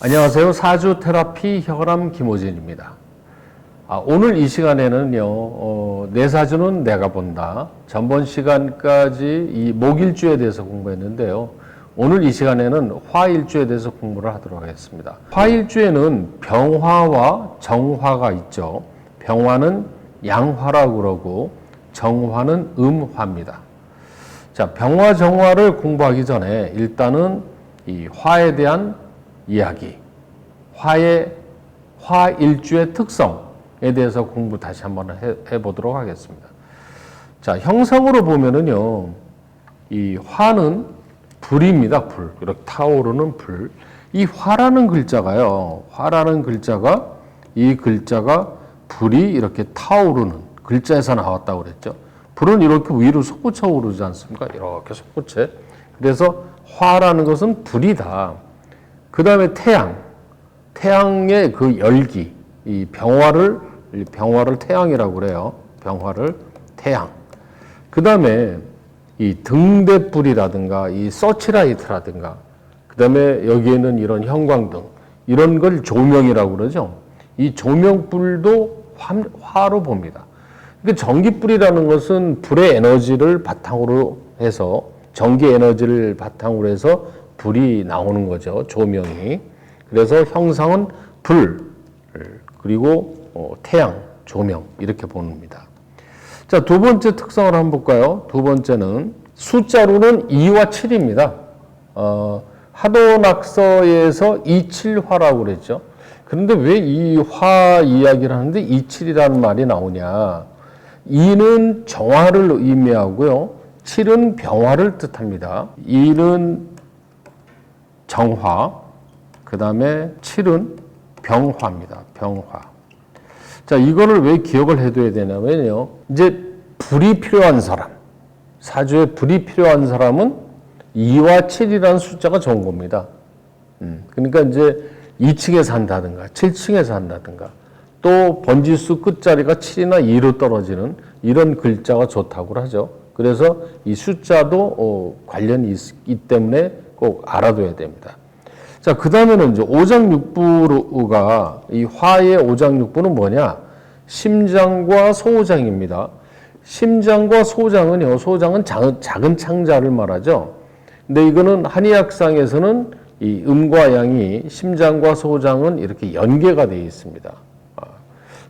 안녕하세요. 사주 테라피 혈암 김호진입니다. 오늘 이 시간에는요, 내 사주는 내가 본다. 전번 시간까지 이 목일주에 대해서 공부했는데요. 오늘 이 시간에는 화일주에 대해서 공부를 하도록 하겠습니다. 화일주에는 병화와 정화가 있죠. 병화는 양화라고 그러고 정화는 음화입니다. 자, 병화 정화를 공부하기 전에 일단은 이 화에 대한 이야기, 화일주의 특성에 대해서 공부 다시 한번 해보도록 하겠습니다. 자, 형성으로 보면은요, 이 화는 불입니다. 불. 이렇게 타오르는 불. 이 화라는 글자가요, 이 글자가 불이 이렇게 타오르는 글자에서 나왔다고 그랬죠. 불은 이렇게 위로 솟구쳐 오르지 않습니까? 이렇게 솟구쳐. 그래서 화라는 것은 불이다. 그 다음에 태양의 그 열기, 이 병화를 태양이라고 그래요. 병화를 태양. 그 다음에 이 등대불이라든가 이 서치라이트라든가, 그 다음에 여기에는 이런 형광등, 이런 걸 조명이라고 그러죠. 이 조명불도 화로 봅니다. 그러니까 전기불이라는 것은 불의 에너지를 바탕으로 해서, 전기 에너지를 바탕으로 해서 불이 나오는 거죠. 조명이. 그래서 형상은 불, 그리고 태양, 조명 이렇게 봅니다. 자, 두 번째 특성을 한번 볼까요? 두 번째는 숫자로는 2와 7입니다. 하도낙서에서 27화라고 그랬죠. 그런데 왜 이 화 이야기를 하는데 27이라는 말이 나오냐? 2는 정화를 의미하고요. 7은 병화를 뜻합니다. 2는 정화, 그 다음에 7은 병화입니다. 병화. 자, 이거를 왜 기억을 해둬야 되냐면요. 이제 불이 필요한 사람, 사주에 불이 필요한 사람은 2와 7이라는 숫자가 좋은 겁니다. 그러니까 이제 2층에 산다든가 7층에 산다든가, 또 번지수 끝자리가 7이나 2로 떨어지는 이런 글자가 좋다고 하죠. 그래서 이 숫자도 관련이 있기 때문에 꼭 알아둬야 됩니다. 자, 그 다음에는 이제 오장육부가, 이 화의 오장육부는 뭐냐? 심장과 소장입니다. 심장과 소장은요, 소장은 작은 창자를 말하죠. 근데 이거는 한의학상에서는 이 음과 양이, 심장과 소장은 이렇게 연계가 되어 있습니다.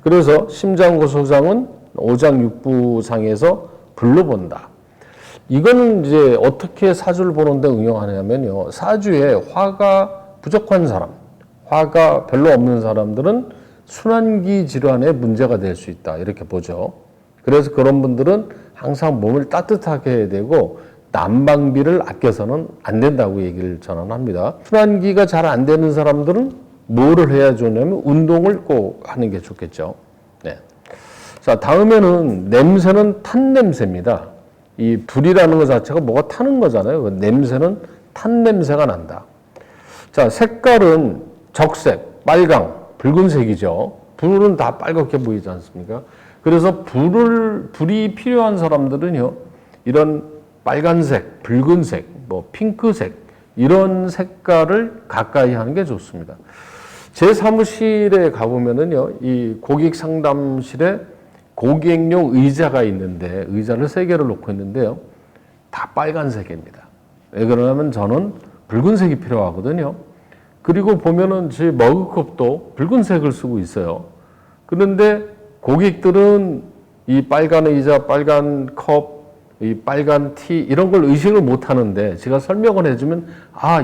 그래서 심장과 소장은 오장육부상에서 불로 본다. 이거는 이제 어떻게 사주를 보는데 응용하냐면요. 사주에 화가 부족한 사람, 화가 별로 없는 사람들은 순환기 질환에 문제가 될 수 있다. 이렇게 보죠. 그래서 그런 분들은 항상 몸을 따뜻하게 해야 되고, 난방비를 아껴서는 안 된다고 얘기를 전합니다. 순환기가 잘 안 되는 사람들은 뭐를 해야 좋냐면 운동을 꼭 하는 게 좋겠죠. 네. 자, 다음에는 냄새는 탄 냄새입니다. 이 불이라는 것 자체가 뭐가 타는 거잖아요. 그 냄새는 탄 냄새가 난다. 자, 색깔은 적색, 빨강, 붉은색이죠. 불은 다 빨갛게 보이지 않습니까? 그래서 불이 필요한 사람들은요, 이런 빨간색, 붉은색, 뭐 핑크색, 이런 색깔을 가까이 하는 게 좋습니다. 제 사무실에 가보면은요, 이 고객 상담실에 고객용 의자가 있는데, 의자를 3개를 놓고 있는데요, 다 빨간색입니다. 왜 그러냐면 저는 붉은색이 필요하거든요. 그리고 보면은 제 머그컵도 붉은색을 쓰고 있어요. 그런데 고객들은 이 빨간 의자, 빨간 컵, 이 빨간 티, 이런 걸 의식을 못 하는데, 제가 설명을 해주면,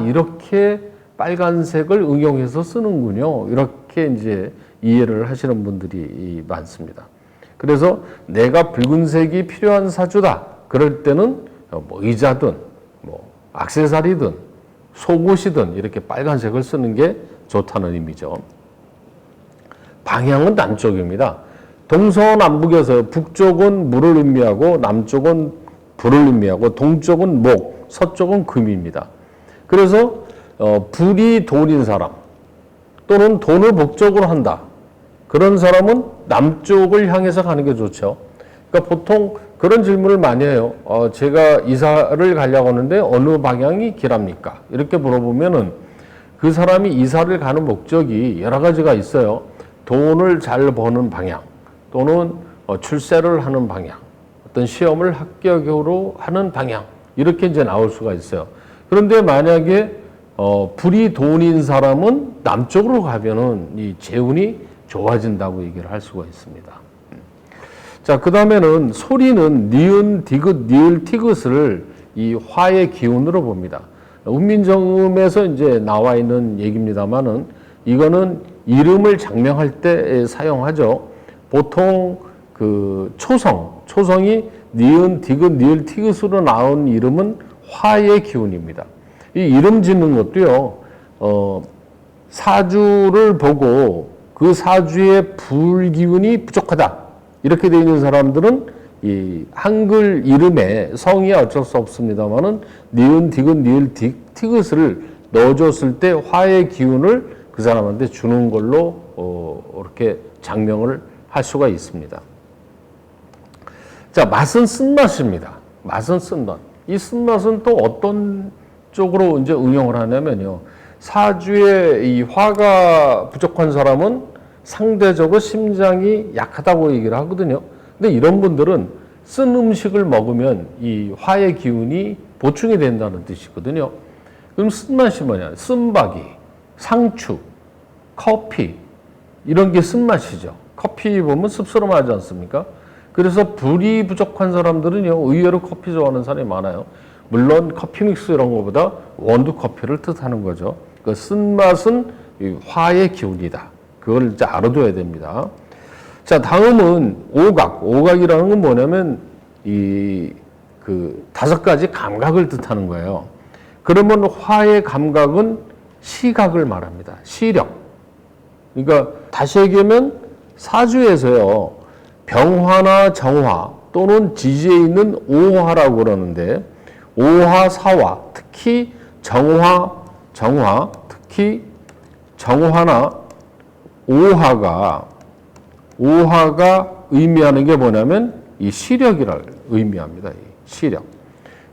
이렇게 빨간색을 응용해서 쓰는군요. 이렇게 이제 이해를 하시는 분들이 많습니다. 그래서 내가 붉은색이 필요한 사주다. 그럴 때는 뭐 의자든 뭐 액세서리든 속옷이든 이렇게 빨간색을 쓰는 게 좋다는 의미죠. 방향은 남쪽입니다. 동서남북에서 북쪽은 물을 의미하고, 남쪽은 불을 의미하고, 동쪽은 목, 서쪽은 금입니다. 그래서 불이 돈인 사람, 또는 돈을 목적으로 한다. 그런 사람은 남쪽을 향해서 가는 게 좋죠. 그러니까 보통 그런 질문을 많이 해요. 제가 이사를 가려고 하는데 어느 방향이 길합니까? 이렇게 물어보면은 그 사람이 이사를 가는 목적이 여러 가지가 있어요. 돈을 잘 버는 방향, 또는 출세를 하는 방향, 어떤 시험을 합격으로 하는 방향, 이렇게 이제 나올 수가 있어요. 그런데 만약에 불이 돈인 사람은 남쪽으로 가면은 이 재운이 좋아진다고 얘기를 할 수가 있습니다. 자, 그 다음에는 소리는 니은, 디귿, 니을, 티귿을 이 화의 기운으로 봅니다. 운민정음에서 이제 나와 있는 얘기입니다만은 이거는 이름을 장명할 때 사용하죠. 보통 그 초성이 니은, 디귿, 니을, 티귿으로 나온 이름은 화의 기운입니다. 이 이름 짓는 것도요, 사주를 보고 그 사주의 불기운이 부족하다, 이렇게 되어 있는 사람들은 이 한글 이름에 성이 어쩔 수 없습니다만은 니은, 디귿, 니을, 티귿을 넣어줬을 때 화의 기운을 그 사람한테 주는 걸로 이렇게 장명을 할 수가 있습니다. 자, 맛은 쓴맛입니다. 맛은 쓴맛. 이 쓴맛은 또 어떤 쪽으로 이제 응용을 하냐면요. 사주에 이 화가 부족한 사람은 상대적으로 심장이 약하다고 얘기를 하거든요. 근데 이런 분들은 쓴 음식을 먹으면 이 화의 기운이 보충이 된다는 뜻이거든요. 그럼 쓴맛이 뭐냐? 쓴바기, 상추, 커피, 이런 게 쓴맛이죠. 커피 보면 씁쓸하지 않습니까? 그래서 불이 부족한 사람들은요, 의외로 커피 좋아하는 사람이 많아요. 물론 커피 믹스 이런 것보다 원두 커피를 뜻하는 거죠. 그 쓴맛은 화의 기운이다. 그걸 이제 알아둬야 됩니다. 자, 다음은 오각. 오각이라는 건 뭐냐면 그 5가지 감각을 뜻하는 거예요. 그러면 화의 감각은 시각을 말합니다. 시력. 그러니까 다시 얘기하면 사주에서요, 병화나 정화 또는 지지에 있는 오화라고 그러는데, 오화, 사화, 특히 정화, 특히 정화나 오화가 의미하는 게 뭐냐면 이 시력이라 의미합니다. 이 시력.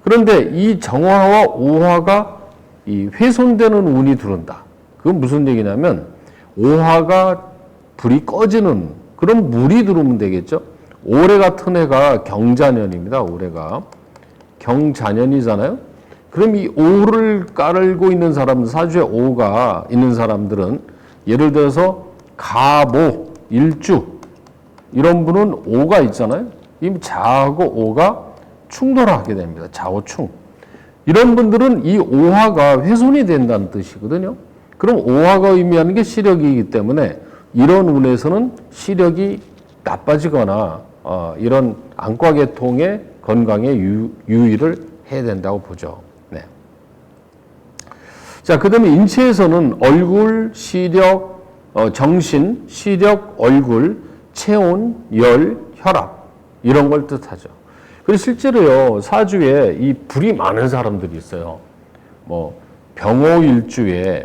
그런데 이 정화와 오화가 이 훼손되는 운이 들어온다. 그건 무슨 얘기냐면 오화가 불이 꺼지는 그런 물이 들어오면 되겠죠. 올해 같은 해가 경자년입니다. 올해가 경자년이잖아요. 그럼 이 오를 깔고 있는 사람, 사주에 오가 있는 사람들은 예를 들어서 가모, 일주 이런 분은 오가 있잖아요. 이 자하고 오가 충돌하게 됩니다. 자오충. 이런 분들은 이 오화가 훼손이 된다는 뜻이거든요. 그럼 오화가 의미하는 게 시력이기 때문에 이런 운에서는 시력이 나빠지거나 이런 안과계통의 건강에 유의를 해야 된다고 보죠. 네. 자, 그 다음에 인체에서는 얼굴, 시력, 정신, 시력, 얼굴, 체온, 열, 혈압 이런 걸 뜻하죠. 그리고 실제로요, 사주에 이 불이 많은 사람들이 있어요. 뭐 병오일주에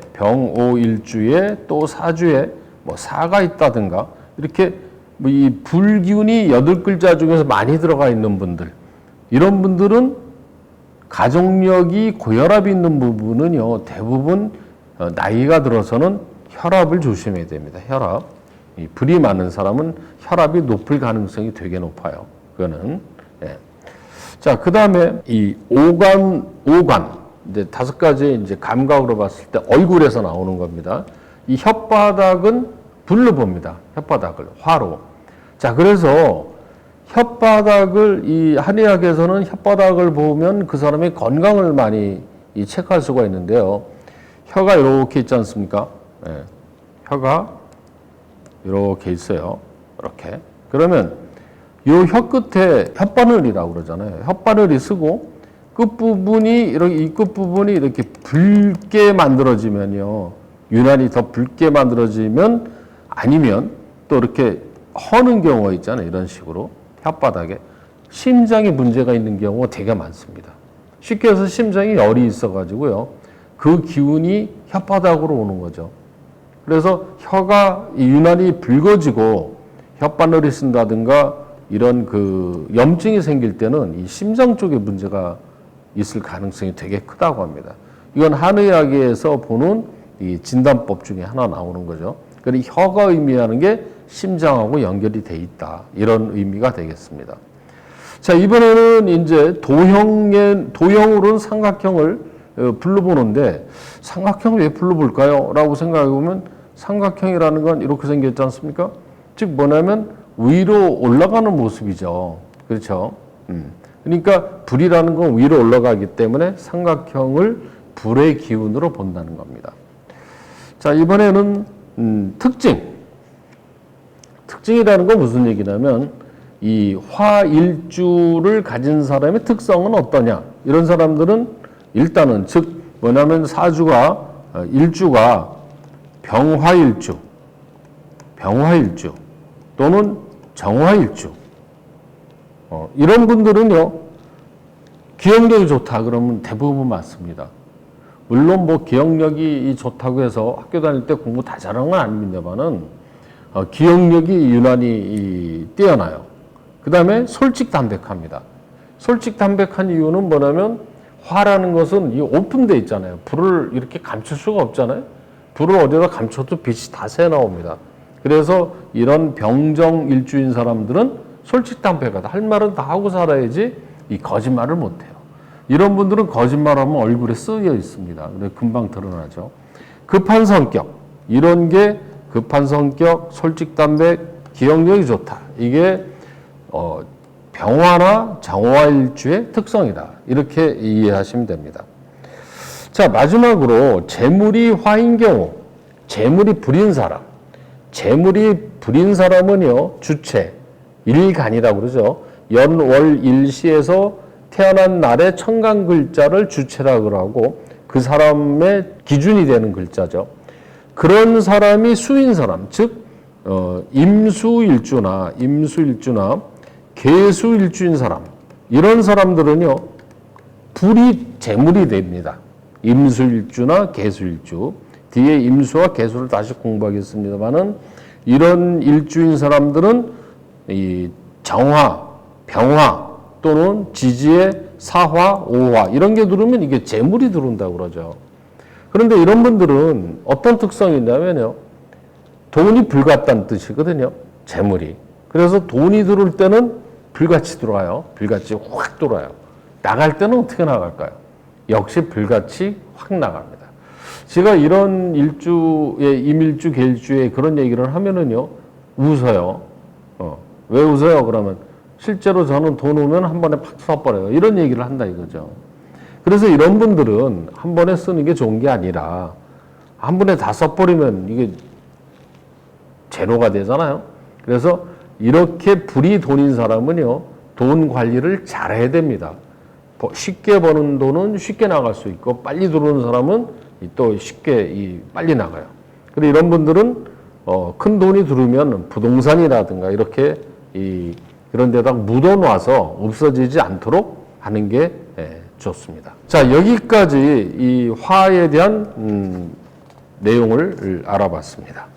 또 사주에 뭐 사가 있다든가 이렇게 뭐 이 불기운이 8글자 중에서 많이 들어가 있는 분들, 이런 분들은 가족력이 고혈압이 있는 부분은요, 대부분 나이가 들어서는 혈압을 조심해야 됩니다. 혈압. 이 불이 많은 사람은 혈압이 높을 가능성이 되게 높아요. 그거는. 예. 자, 그 다음에 이 오관, 이제 5가지 이제 감각으로 봤을 때 얼굴에서 나오는 겁니다. 이 혓바닥은 불로 봅니다. 혓바닥을 화로. 자, 그래서 혓바닥을 이 한의학에서는 혓바닥을 보면 그 사람의 건강을 많이 체크할 수가 있는데요. 혀가 이렇게 있지 않습니까? 예. 혀가 이렇게 있어요. 이렇게. 그러면 이 혀 끝에 혓바늘이라고 그러잖아요. 혓바늘이 쓰고 끝부분이 이렇게 이 끝부분이 이렇게 붉게 만들어지면요. 유난히 더 붉게 만들어지면 아니면 또 이렇게 허는 경우가 있잖아요. 이런 식으로 혓바닥에 심장에 문제가 있는 경우가 되게 많습니다. 쉽게 해서 심장에 열이 있어가지고요. 그 기운이 혓바닥으로 오는 거죠. 그래서 혀가 유난히 붉어지고 혓바늘이 쓴다든가 이런 그 염증이 생길 때는 이 심장 쪽에 문제가 있을 가능성이 되게 크다고 합니다. 이건 한의학에서 보는 이 진단법 중에 하나 나오는 거죠. 그러니 혀가 의미하는 게 심장하고 연결이 돼 있다. 이런 의미가 되겠습니다. 자, 이번에는 이제 도형으로는 삼각형을 불러보는데 삼각형을 왜 불러볼까요? 라고 생각해 보면 삼각형이라는 건 이렇게 생겼지 않습니까? 즉 뭐냐면 위로 올라가는 모습이죠. 그렇죠? 그러니까 불이라는 건 위로 올라가기 때문에 삼각형을 불의 기운으로 본다는 겁니다. 자, 이번에는 특징이라는 건 무슨 얘기냐면 이 화일주를 가진 사람의 특성은 어떠냐? 이런 사람들은 일단은 즉 뭐냐면 일주가 병화일주 또는 정화일주 이런 분들은요 기억력이 좋다 그러면 대부분 맞습니다. 물론 뭐 기억력이 좋다고 해서 학교 다닐 때 공부 다 잘하는 건 아닙니다만은 기억력이 유난히 뛰어나요. 그 다음에 솔직담백합니다. 솔직담백한 이유는 뭐냐면 화라는 것은 이 오픈돼 있잖아요. 불을 이렇게 감출 수가 없잖아요. 불을 어디다 감춰도 빛이 다 새 나옵니다. 그래서 이런 병정일주인 사람들은 솔직담백하다. 할 말은 다 하고 살아야지 이 거짓말을 못해요. 이런 분들은 거짓말하면 얼굴에 쓰여 있습니다. 그래서 금방 드러나죠. 급한 성격, 이런 게 급한 성격, 솔직담백, 기억력이 좋다. 이게 병화나 정화일주의 특성이다. 이렇게 이해하시면 됩니다. 자, 마지막으로 재물이 화인 경우, 재물이 불인 사람은요, 주체, 일간이라고 그러죠. 연, 월, 일시에서 태어난 날의 천간 글자를 주체라고 하고 그 사람의 기준이 되는 글자죠. 그런 사람이 수인 사람, 즉 임수일주나 계수일주인 사람, 이런 사람들은요 불이 재물이 됩니다. 임수일주나 계수일주, 뒤에 임수와 계수를 다시 공부하겠습니다만은 이런 일주인 사람들은 이 정화, 병화 또는 지지의 사화, 오화 이런 게 들어오면 이게 재물이 들어온다고 그러죠. 그런데 이런 분들은 어떤 특성이 있냐면요. 돈이 불같다는 뜻이거든요. 재물이. 그래서 돈이 들어올 때는 불같이 들어와요. 불같이 확 들어와요. 나갈 때는 어떻게 나갈까요? 역시 불같이 확 나갑니다. 제가 이런 일주의 임일주, 계일주에 그런 얘기를 하면은요. 웃어요. 왜 웃어요? 그러면 실제로 저는 돈 오면 한 번에 팍 써버려요. 이런 얘기를 한다 이거죠. 그래서 이런 분들은 한 번에 쓰는 게 좋은 게 아니라 한 번에 다 써버리면 이게 제로가 되잖아요. 그래서 이렇게 불이 돈인 사람은요, 돈 관리를 잘해야 됩니다. 쉽게 버는 돈은 쉽게 나갈 수 있고, 빨리 들어오는 사람은 또 쉽게 빨리 나가요. 그리고 이런 분들은 큰 돈이 들어오면 부동산이라든가 이렇게 그런 데다 묻어놔서 없어지지 않도록 하는 게 좋습니다. 자, 여기까지 이 화에 대한 내용을 알아봤습니다.